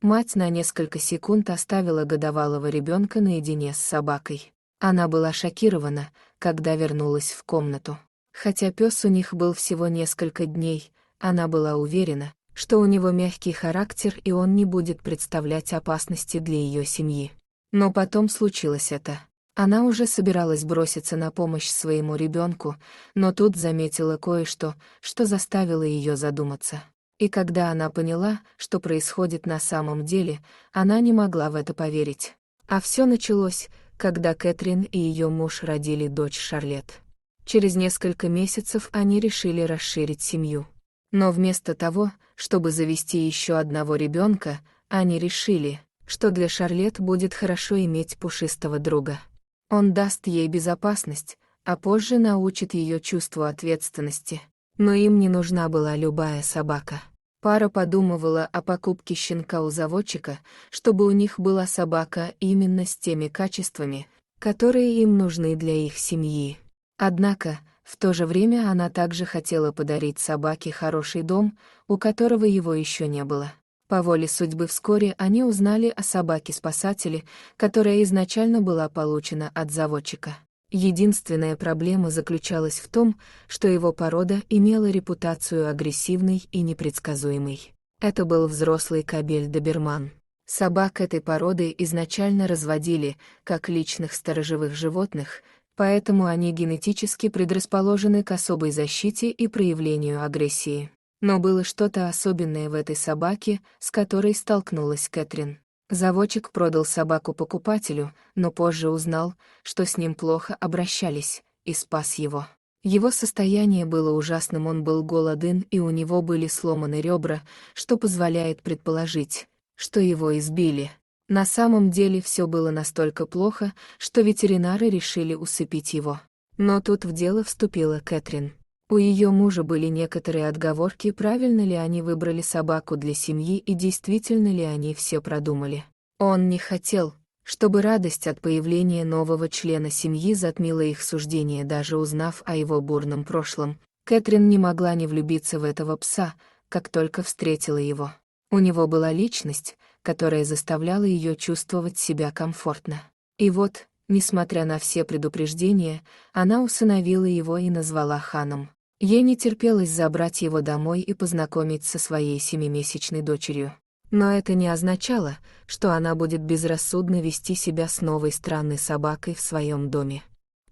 Мать на несколько секунд оставила годовалого ребенка наедине с собакой. Она была шокирована, когда вернулась в комнату. Хотя пес у них был всего несколько дней, она была уверена, что у него мягкий характер и он не будет представлять опасности для ее семьи. Но потом случилось это. Она уже собиралась броситься на помощь своему ребенку, но тут заметила кое-что, что заставило ее задуматься. И когда она поняла, что происходит на самом деле, она не могла в это поверить. А все началось, когда Кэтрин и ее муж родили дочь Шарлетт. Через несколько месяцев они решили расширить семью. Но вместо того, чтобы завести еще одного ребенка, они решили, что для Шарлетт будет хорошо иметь пушистого друга. Он даст ей безопасность, а позже научит ее чувству ответственности. Но им не нужна была любая собака. Пара подумывала о покупке щенка у заводчика, чтобы у них была собака именно с теми качествами, которые им нужны для их семьи. Однако, в то же время она также хотела подарить собаке хороший дом, у которого его еще не было. По воле судьбы вскоре они узнали о собаке-спасателе, которая изначально была получена от заводчика. Единственная проблема заключалась в том, что его порода имела репутацию агрессивной и непредсказуемой. Это был взрослый кобель-доберман. Собак этой породы изначально разводили, как личных сторожевых животных, поэтому они генетически предрасположены к особой защите и проявлению агрессии. Но было что-то особенное в этой собаке, с которой столкнулась Кэтрин. Заводчик продал собаку покупателю, но позже узнал, что с ним плохо обращались, и спас его. Его состояние было ужасным, он был голоден и у него были сломаны ребра, что позволяет предположить, что его избили. На самом деле все было настолько плохо, что ветеринары решили усыпить его. Но тут в дело вступила Кэтрин. У ее мужа были некоторые отговорки, правильно ли они выбрали собаку для семьи и действительно ли они все продумали. Он не хотел, чтобы радость от появления нового члена семьи затмила их суждение, даже узнав о его бурном прошлом. Кэтрин не могла не влюбиться в этого пса, как только встретила его. У него была личность, которая заставляла ее чувствовать себя комфортно. И вот, несмотря на все предупреждения, она усыновила его и назвала Ханом. Ей не терпелось забрать его домой и познакомить со своей 7-месячной дочерью. Но это не означало, что она будет безрассудно вести себя с новой странной собакой в своем доме.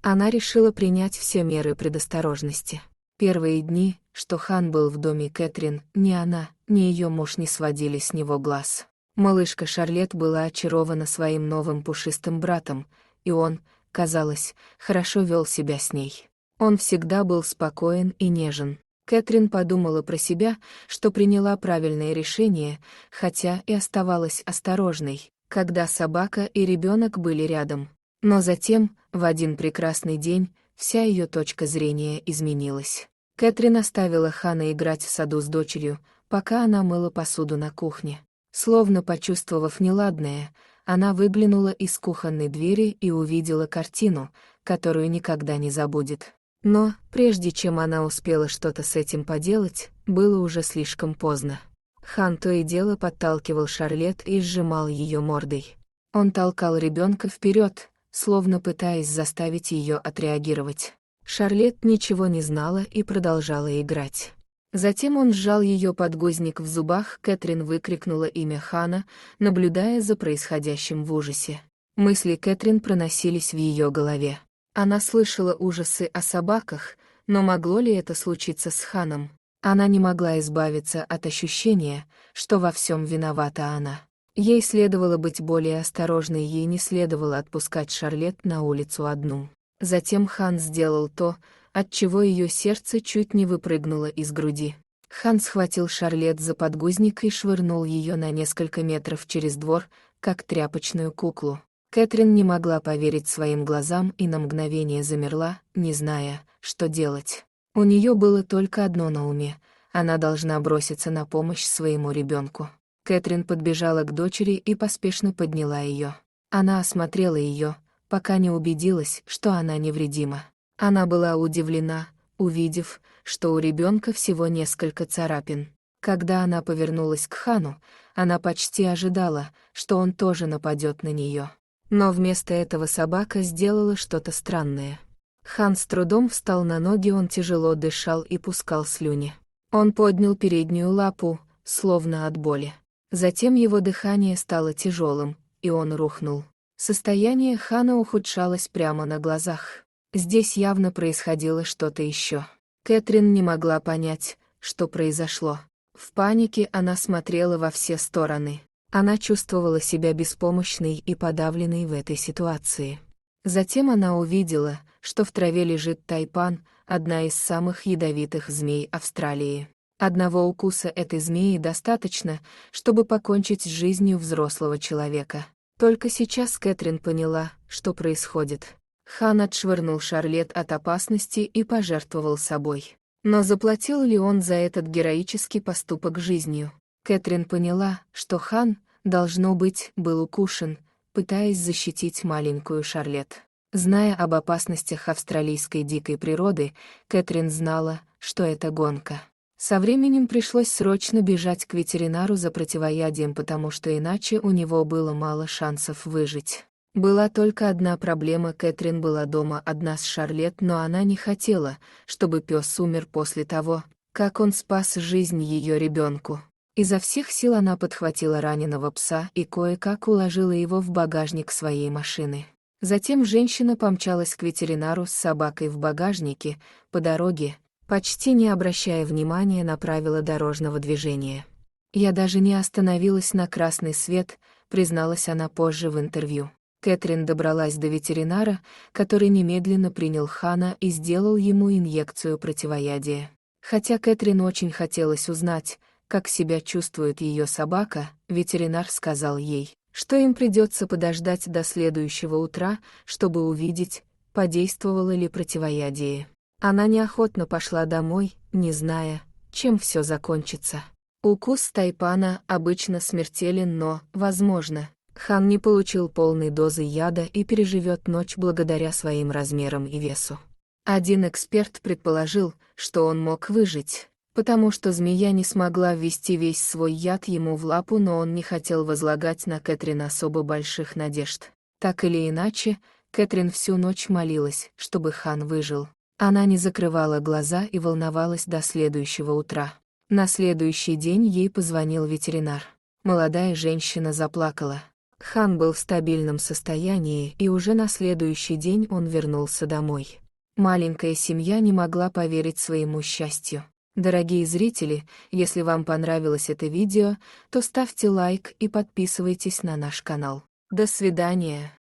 Она решила принять все меры предосторожности. Первые дни, что Хан был в доме Кэтрин, ни она, ни ее муж не сводили с него глаз. Малышка Шарлетт была очарована своим новым пушистым братом, и он, казалось, хорошо вел себя с ней. Он всегда был спокоен и нежен. Кэтрин подумала про себя, что приняла правильное решение, хотя и оставалась осторожной, когда собака и ребенок были рядом. Но затем, в один прекрасный день, вся ее точка зрения изменилась. Кэтрин оставила Хана играть в саду с дочерью, пока она мыла посуду на кухне. Словно почувствовав неладное, она выглянула из кухонной двери и увидела картину, которую никогда не забудет. Но, прежде чем она успела что-то с этим поделать, было уже слишком поздно. Хан то и дело подталкивал Шарлетт и сжимал ее мордой. Он толкал ребенка вперед, словно пытаясь заставить ее отреагировать. Шарлетт ничего не знала и продолжала играть. Затем он сжал ее подгузник в зубах, Кэтрин выкрикнула имя Хана, наблюдая за происходящим в ужасе. Мысли Кэтрин проносились в ее голове. Она слышала ужасы о собаках, но могло ли это случиться с Ханом? Она не могла избавиться от ощущения, что во всем виновата она. Ей следовало быть более осторожной, ей не следовало отпускать Шарлетт на улицу одну. Затем Хан сделал то, от чего ее сердце чуть не выпрыгнуло из груди. Хан схватил Шарлетт за подгузник и швырнул ее на несколько метров через двор, как тряпочную куклу. Кэтрин не могла поверить своим глазам и на мгновение замерла, не зная, что делать. У нее было только одно на уме — она должна броситься на помощь своему ребенку. Кэтрин подбежала к дочери и поспешно подняла ее. Она осмотрела ее, пока не убедилась, что она невредима. Она была удивлена, увидев, что у ребенка всего несколько царапин. Когда она повернулась к хану, она почти ожидала, что он тоже нападет на нее. Но вместо этого собака сделала что-то странное. Хан с трудом встал на ноги, он тяжело дышал и пускал слюни. Он поднял переднюю лапу, словно от боли. Затем его дыхание стало тяжелым, и он рухнул. Состояние хана ухудшалось прямо на глазах. Здесь явно происходило что-то еще. Кэтрин не могла понять, что произошло. В панике она смотрела во все стороны. Она чувствовала себя беспомощной и подавленной в этой ситуации. Затем она увидела, что в траве лежит тайпан, одна из самых ядовитых змей Австралии. Одного укуса этой змеи достаточно, чтобы покончить с жизнью взрослого человека. Только сейчас Кэтрин поняла, что происходит. Хан отшвырнул Шарлетт от опасности и пожертвовал собой. Но заплатил ли он за этот героический поступок жизнью? Кэтрин поняла, что хан, должно быть, был укушен, пытаясь защитить маленькую Шарлетт. Зная об опасностях австралийской дикой природы, Кэтрин знала, что это гонка. Со временем пришлось срочно бежать к ветеринару за противоядием, потому что иначе у него было мало шансов выжить. Была только одна проблема: Кэтрин была дома одна с Шарлетт, но она не хотела, чтобы пес умер после того, как он спас жизнь ее ребенку. Изо всех сил она подхватила раненого пса и кое-как уложила его в багажник своей машины. Затем женщина помчалась к ветеринару с собакой в багажнике. По дороге, почти не обращая внимания на правила дорожного движения. «Я даже не остановилась на красный свет», — призналась она позже в интервью. Кэтрин добралась до ветеринара, который немедленно принял хана и сделал ему инъекцию противоядия. Хотя Кэтрин очень хотелось узнать, как себя чувствует ее собака, ветеринар сказал ей, что им придется подождать до следующего утра, чтобы увидеть, подействовало ли противоядие. Она неохотно пошла домой, не зная, чем все закончится. Укус тайпана обычно смертелен, но, возможно, хан не получил полной дозы яда и переживет ночь благодаря своим размерам и весу. Один эксперт предположил, что он мог выжить, потому что змея не смогла ввести весь свой яд ему в лапу, но он не хотел возлагать на Кэтрин особо больших надежд. Так или иначе, Кэтрин всю ночь молилась, чтобы хан выжил. Она не закрывала глаза и волновалась до следующего утра. На следующий день ей позвонил ветеринар. Молодая женщина заплакала. Хан был в стабильном состоянии, и уже на следующий день он вернулся домой. Маленькая семья не могла поверить своему счастью. Дорогие зрители, если вам понравилось это видео, то ставьте лайк и подписывайтесь на наш канал. До свидания.